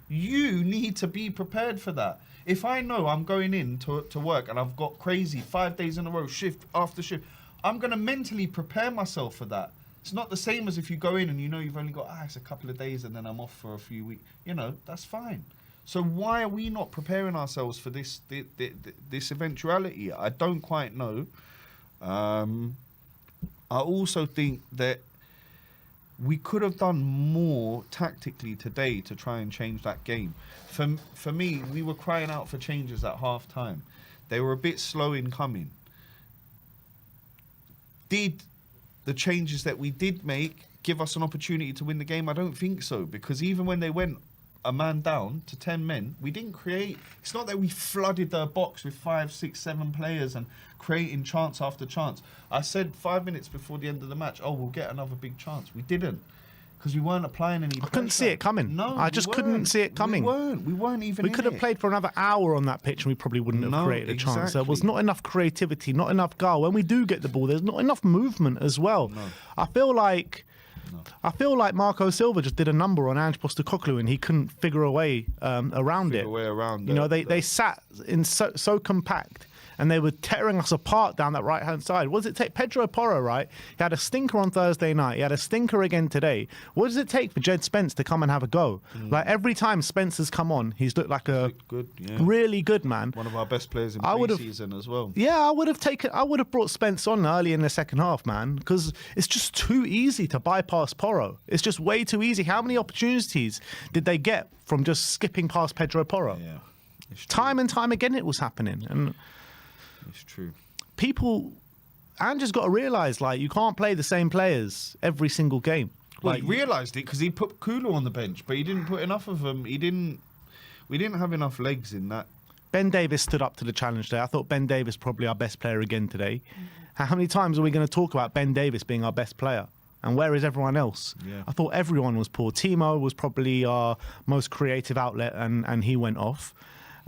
You need to be prepared for that. If I know I'm going in to work and I've got crazy 5 days in a row, shift after shift, I'm going to mentally prepare myself for that. It's not the same as if you go in and you know you've only got, it's a couple of days and then I'm off for a few weeks. You know, that's fine. So why are we not preparing ourselves for this eventuality? I don't quite know. I also think that we could have done more tactically today to try and change that game. For me, we were crying out for changes at half time. They were a bit slow in coming. Did the changes that we did make give us an opportunity to win the game? I don't think so, because even when they went a man down to 10 men, we didn't create. It's not that we flooded their box with 5, 6, 7 players and creating chance after chance. I said 5 minutes before the end of the match, we'll get another big chance. We didn't, because we weren't applying any pressure. I couldn't see it coming. No, I just couldn't see it coming. We weren't even We could have played for another hour on that pitch and we probably wouldn't have created a chance. There was not enough creativity, not enough goal. When we do get the ball, there's not enough movement as well. No. I feel like Marco Silva just did a number on Ange Postecoglou and he couldn't figure a way around it. You know, they sat in so compact and they were tearing us apart down that right-hand side. What does it take? Pedro Porro, right? He had a stinker on Thursday night. He had a stinker again today. What does it take for Jed Spence to come and have a go? Like every time Spence has come on, he's looked like a really good man. One of our best players in pre-season as well. Yeah, I would have brought Spence on early in the second half, man, because it's just too easy to bypass Porro. It's just way too easy. How many opportunities did they get from just skipping past Pedro Porro? Yeah, time and time again it was happening. And it's true. Ange has got to realise, like, you can't play the same players every single game. Well, he realised it because he put Kulu on the bench, but he didn't put enough of them. We didn't have enough legs in that. Ben Davies stood up to the challenge today. I thought Ben Davies probably our best player again today. How many times are we going to talk about Ben Davies being our best player? And where is everyone else? Yeah. I thought everyone was poor. Timo was probably our most creative outlet, and he went off.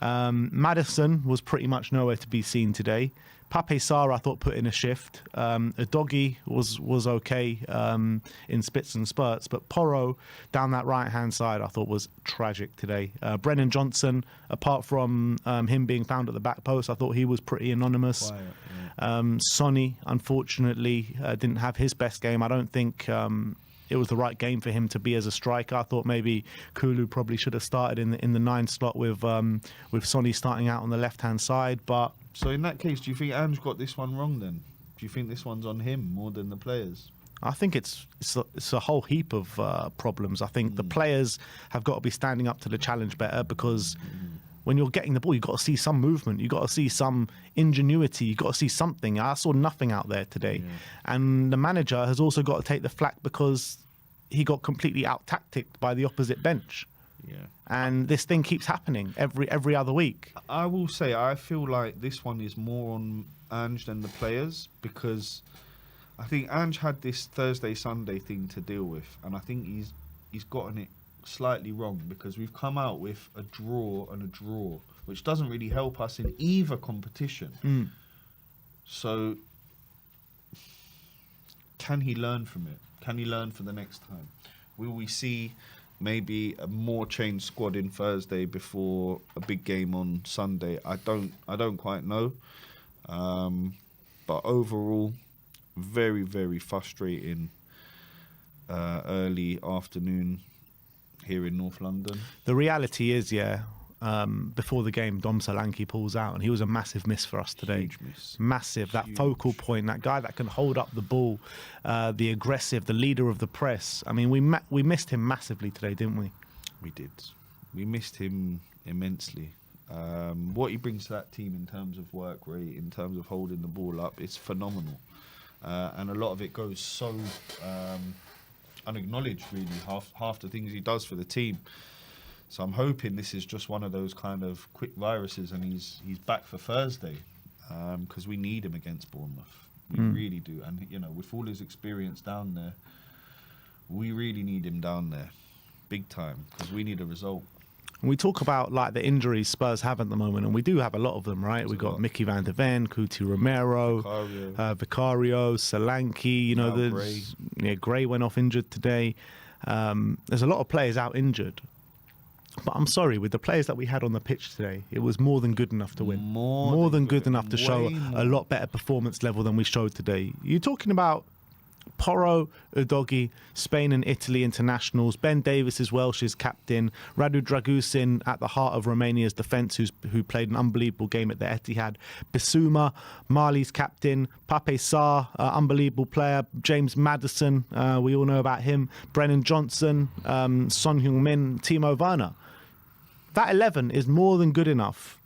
Maddison was pretty much nowhere to be seen today. Pape Sarr, I thought, put in a shift. Udogie was okay in spits and spurts, but Porro down that right-hand side I thought was tragic today. Brennan Johnson, apart from him being found at the back post, I thought he was pretty anonymous. Quiet, yeah. Sonny, unfortunately, didn't have his best game. I don't think it was the right game for him to be as a striker. I thought maybe Kulu probably should have started in the 9 slot with Sonny starting out on the left-hand side, but... So in that case, do you think Ange got this one wrong then? Do you think this one's on him more than the players? I think it's a whole heap of problems. I think the players have got to be standing up to the challenge better, because when you're getting the ball, you've got to see some movement. You've got to see some ingenuity. You've got to see something. I saw nothing out there today. Yeah. And the manager has also got to take the flak because he got completely out-tacticked by the opposite bench. Yeah. And this thing keeps happening every other week. I will say, I feel like this one is more on Ange than the players, because I think Ange had this Thursday-Sunday thing to deal with, and I think he's gotten it slightly wrong, because we've come out with a draw and a draw, which doesn't really help us in either competition. So can he learn from it? Can he learn for the next time? Will we see maybe a more changed squad in Thursday before a big game on Sunday? I don't quite know. But overall, very, very frustrating early afternoon here in North London. The reality is, before the game, Dom Solanke pulls out, and he was a massive miss for us today. Huge miss. Massive. That focal point, that guy that can hold up the ball, the aggressive, the leader of the press. I mean, we missed him massively today, didn't we? We did. We missed him immensely. What he brings to that team in terms of work rate, in terms of holding the ball up, it's phenomenal. And a lot of it goes so unacknowledged, really, half the things he does for the team. So I'm hoping this is just one of those kind of quick viruses, and he's back for Thursday, because we need him against Bournemouth. We really do. And, you know, with all his experience down there, we really need him down there, big time, because we need a result. And we talk about like the injuries Spurs have at the moment, and we do have a lot of them, right? We've got Mickey van der Ven, Cuti Romero, Vicario, Solanke. You know, Gray went off injured today. There's a lot of players out injured. But I'm sorry, with the players that we had on the pitch today, it was more than good enough to win. More than good enough to show way a lot better performance level than we showed today. You're talking about Porro, Udogi, Spain and Italy internationals, Ben Davies is Welsh's captain, Radu Dragusin at the heart of Romania's defence, who played an unbelievable game at the Etihad, Bissouma, Mali's captain, Pape Sarr, unbelievable player, James Maddison, we all know about him, Brennan Johnson, Son Heung-min, Timo Werner. That 11 is more than good enough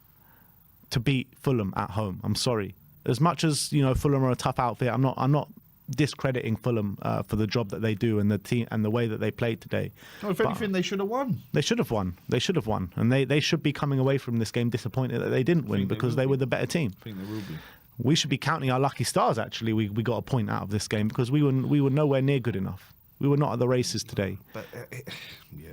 to beat Fulham at home. I'm sorry. As much as, you know, Fulham are a tough outfit, I'm not discrediting Fulham for the job that they do and the team and the way that they played today. Well, if anything, they should have won. They should have won. They should have won. And they should be coming away from this game disappointed that they didn't win because they were the better team. I think they will be. We should be counting our lucky stars, actually. We got a point out of this game because we were nowhere near good enough. We were not at the races today. But, yeah.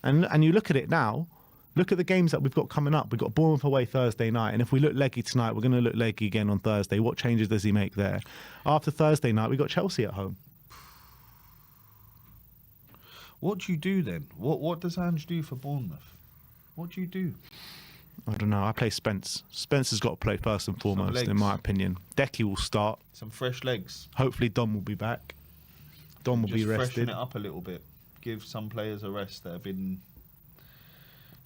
And you look at it now. Look at the games that we've got coming up. We've got Bournemouth away Thursday night. And if we look leggy tonight, we're going to look leggy again on Thursday. What changes does he make there? After Thursday night, we've got Chelsea at home. What do you do then? What does Ange do for Bournemouth? What do you do? I don't know. I play Spence. Spence has got to play first and foremost, in my opinion. Decky will start. Some fresh legs. Hopefully Dom will be back. Dom will be rested. Just freshen it up a little bit. Give some players a rest that have been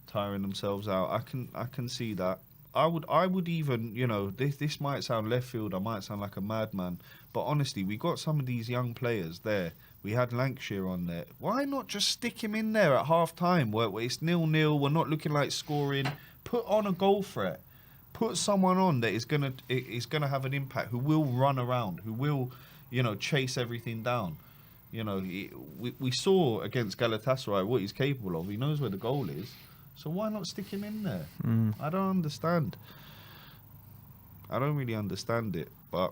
tiring themselves out. I can see that. I would even, you know, this might sound left field, I might sound like a madman, but honestly, we got some of these young players there. We had Lancashire on there. Why not just stick him in there at half time where it's 0-0, we're not looking like scoring. Put on a goal threat. Put someone on that is gonna have an impact, who will run around, who will, you know, chase everything down. You know, we saw against Galatasaray what he's capable of. He knows where the goal is. So why not stick him in there? I don't understand. I don't really understand it, but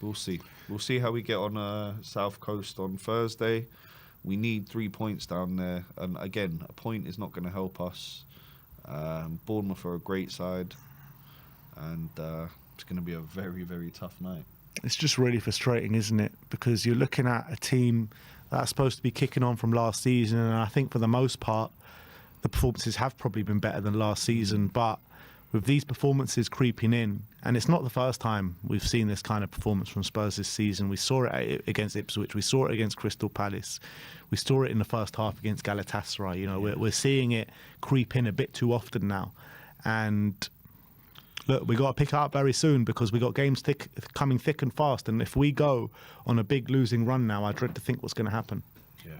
we'll see. We'll see how we get on South Coast on Thursday. We need 3 points down there. And again, a point is not going to help us. Bournemouth are a great side. And it's going to be a very, very tough night. It's just really frustrating, isn't it? Because you're looking at a team that's supposed to be kicking on from last season. And I think for the most part, the performances have probably been better than last season, but with these performances creeping in, and it's not the first time we've seen this kind of performance from Spurs this season. We saw it against Ipswich, we saw it against Crystal Palace, we saw it in the first half against Galatasaray. You know, we're seeing it creep in a bit too often now, and look, we got to pick it up very soon because we got games coming thick and fast, and if we go on a big losing run now, I dread to think what's going to happen. Yeah.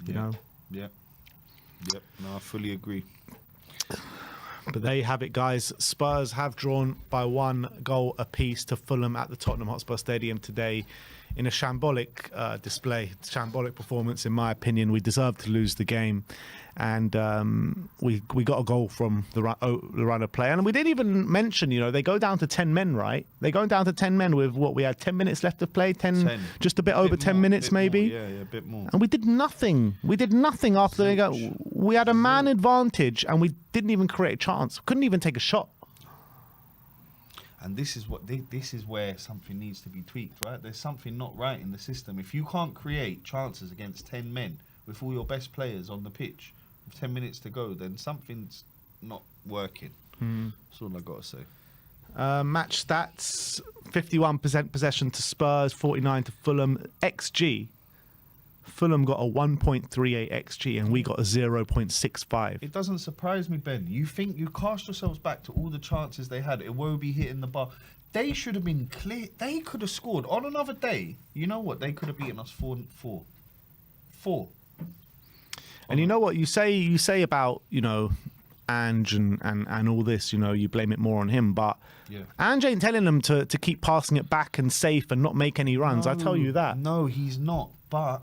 You know. Yeah. Yep, no, I fully agree. But there you have it, guys. Spurs have drawn by 1 goal apiece to Fulham at the Tottenham Hotspur Stadium today in a shambolic display, shambolic performance, in my opinion. We deserved to lose the game. And we got a goal from the run of play. And we didn't even mention, you know, they go down to 10 men, right? They're going down to 10 men with what we had 10 minutes left to play, 10. Just a bit over 10 minutes maybe. More. Yeah, a bit more. And we did nothing. We did nothing after they go. We had a man advantage and we didn't even create a chance. Couldn't even take a shot. And this is where something needs to be tweaked, right? There's something not right in the system. If you can't create chances against 10 men with all your best players on the pitch with 10 minutes to go, then something's not working. That's all I got to say. Match stats: 51% possession to Spurs, 49 to Fulham. XG: Fulham got a 1.38 XG and we got a 0.65. It doesn't surprise me, Ben. You think you cast yourselves back to all the chances they had. Iwobi hitting the bar. They should have been clear. They could have scored on another day. You know what? They could have beaten us 4-4. And you know what you say about, you know, Ange and all this, you know, you blame it more on him, but yeah. Ange ain't telling them to keep passing it back and safe and not make any runs. I tell you that. No, he's not. But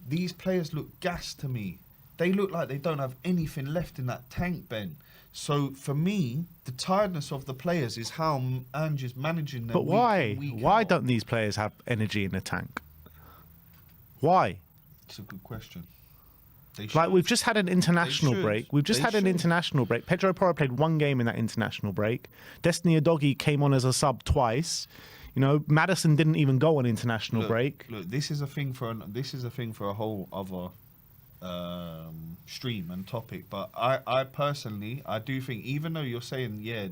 these players look gassed to me. They look like they don't have anything left in that tank, Ben. So for me, the tiredness of the players is how Ange is managing them. But why? Why out. don't these players have energy in the tank? Why? It's a good question. Like, we've just had an international break. International break. Pedro Porro played 1 game in that international break. Destiny Udogie came on as a sub twice. You know, Maddison didn't even go on international break. Look, this is a thing for a whole other stream and topic, but I personally, I do think, even though you're saying, yeah,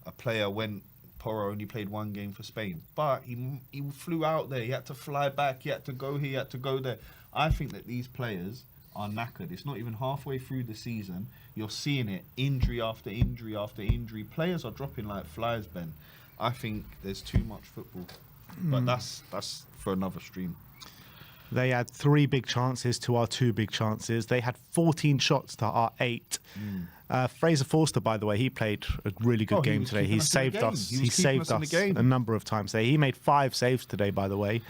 a player went, Porro only played one game for Spain, but he flew out there. He had to fly back. He had to go here. He had to go there. I think that these players are knackered. It's not even halfway through the season. You're seeing it, injury after injury after injury. Players are dropping like flies, Ben. I think there's too much football, but that's for another stream. They had 3 big chances to our 2 big chances. They had 14 shots to our 8. Fraser Forster, by the way, he played a really good game today. He saved us. He saved us a number of times today. He made 5 saves today, by the way.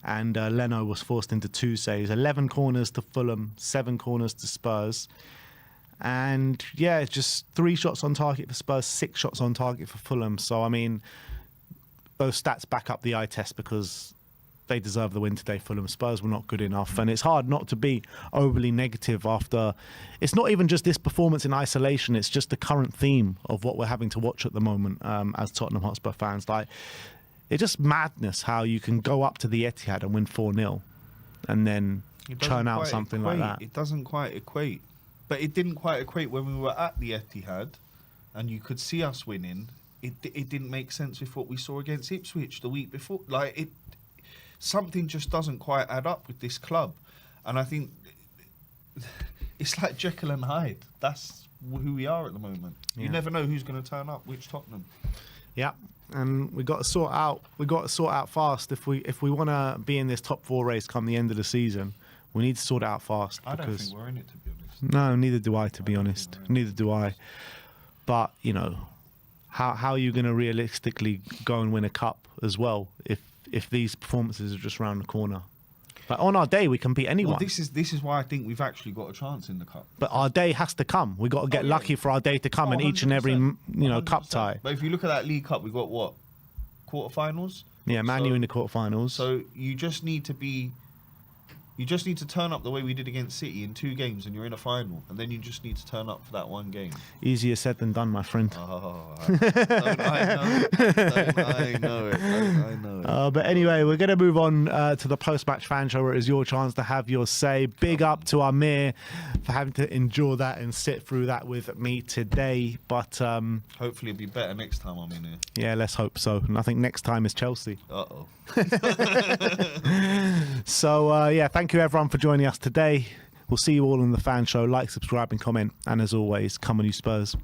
And Leno was forced into 2 saves. 11 corners to Fulham, 7 corners to Spurs. And yeah, it's just 3 shots on target for Spurs, 6 shots on target for Fulham. So, I mean, those stats back up the eye test because they deserve the win today. Fulham. Spurs were not good enough, and it's hard not to be overly negative after. It's not even just this performance in isolation, it's just the current theme of what we're having to watch at the moment as Tottenham Hotspur fans. Like, it's just madness how you can go up to the Etihad and win 4-0 and then churn out something like that. It doesn't quite equate, but it didn't quite equate when we were at the Etihad and you could see us winning. It didn't make sense with what we saw against Ipswich the week before. Like, something just doesn't quite add up with this club. And I think it's like Jekyll and Hyde. That's who we are at the moment. Yeah. You never know who's going to turn up, which Tottenham. Yeah, and we got to sort out. We got to sort out fast if we want to be in this top 4 race come the end of the season. We need to sort it out fast. I don't think we're in it, to be honest. No, neither do I, to be honest. Neither do I. But how are you going to realistically go and win a cup as well if these performances are just around the corner? But on our day, we can beat anyone. Well, this is why I think we've actually got a chance in the cup. But our day has to come. We've got to get lucky for our day to come in each and every cup tie. But if you look at that League Cup, we've got what? Quarterfinals? Yeah, Man U in the quarterfinals. So you just need to turn up the way we did against City in 2 games and you're in a final. And then you just need to turn up for that 1 game. Easier said than done, my friend. Oh, don't I know it. But anyway, we're going to move on to the post-match fan show where it is your chance to have your say. Big up to Amir for having to endure that and sit through that with me today. But hopefully it'll be better next time I'm in here. Yeah, let's hope so. And I think next time is Chelsea. Uh-oh. So, thank you everyone for joining us today. We'll see you all in the fan show. Like, subscribe and comment. And as always, come on you Spurs.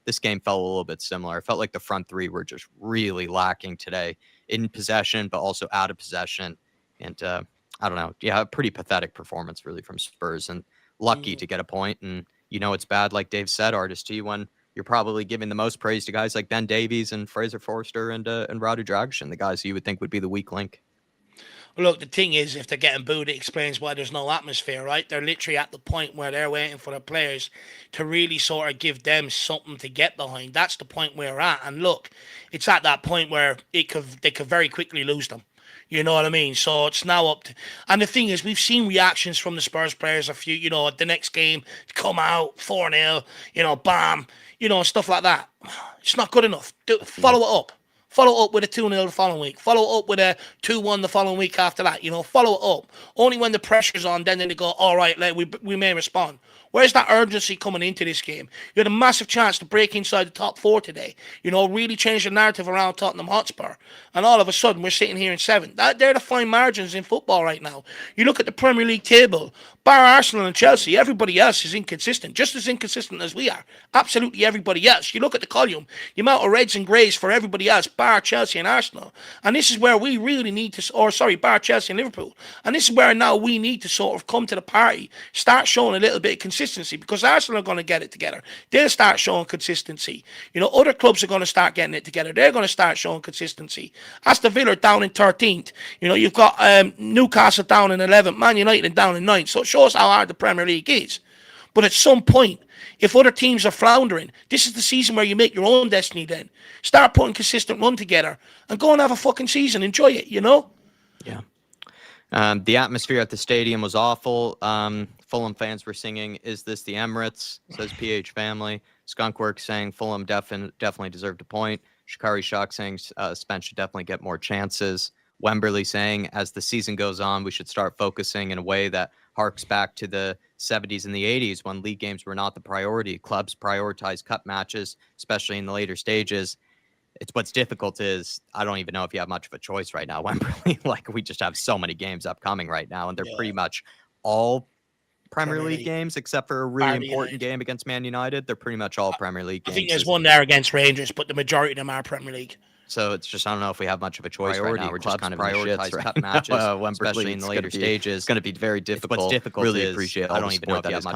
This game felt a little bit similar. It felt like the front 3 were just really lacking today in possession, but also out of possession. And I don't know. Yeah, a pretty pathetic performance really from Spurs, and lucky to get a point. And it's bad, like Dave said, Artist, to you when you're probably giving the most praise to guys like Ben Davies and Fraser Forster and Radu Dragic, the guys who you would think would be the weak link. Well, look, the thing is, if they're getting booed, it explains why there's no atmosphere, right? They're literally at the point where they're waiting for the players to really sort of give them something to get behind. That's the point we're at. And look, it's at that point where they could very quickly lose them. You know what I mean? So it's now up to... And the thing is, we've seen reactions from the Spurs players a few, the next game, come out, 4-0, bam, stuff like that. It's not good enough. Follow it up. Follow up with a 2-0 the following week. Follow up with a 2-1 the following week after that. Follow it up. Only when the pressure's on, then they go, all right, we may respond. Where's that urgency coming into this game? You had a massive chance to break inside the top 4 today. Really change the narrative around Tottenham Hotspur. And all of a sudden, we're sitting here in 7th. They're the fine margins in football right now. You look at the Premier League table, bar Arsenal and Chelsea, everybody else is inconsistent, just as inconsistent as we are. Absolutely everybody else. You look at the column, the amount of reds and greys for everybody else, bar Chelsea and Arsenal. And this is where we really need to, bar Chelsea and Liverpool. And this is where now we need to sort of come to the party, start showing a little bit of consistency, because Arsenal are going to get it together. They'll start showing consistency. Other clubs are going to start getting it together. They're going to start showing consistency. Aston Villa down in 13th. You've got Newcastle down in 11th, Man United down in 9th. So it shows how hard the Premier League is. But at some point, if other teams are floundering, this is the season where you make your own destiny then. Start putting consistent run together and go and have a fucking season. Enjoy it, Yeah. The atmosphere at the stadium was awful. Fulham fans were singing, "Is this the Emirates?" says PH Family. Skunkworks saying Fulham definitely deserved a point. Shikari Shock saying Spence should definitely get more chances. Wemberley saying, as the season goes on, we should start focusing in a way that harks back to the 70s and the 80s when league games were not the priority. Clubs prioritized cup matches, especially in the later stages. It's what's difficult is I don't even know if you have much of a choice right now, Wembley. We just have so many games upcoming right now, and they're pretty much all Premier League games, except for a really important game against Man United. They're pretty much all Premier League games. I think there's one there against Rangers, but the majority of them are Premier League. So it's just, I don't know if we have much of a choice right now. We're just kind of prioritize cup matches, especially in the later stages. It's going to be very difficult. What's difficult really appreciate. I don't even know if you have much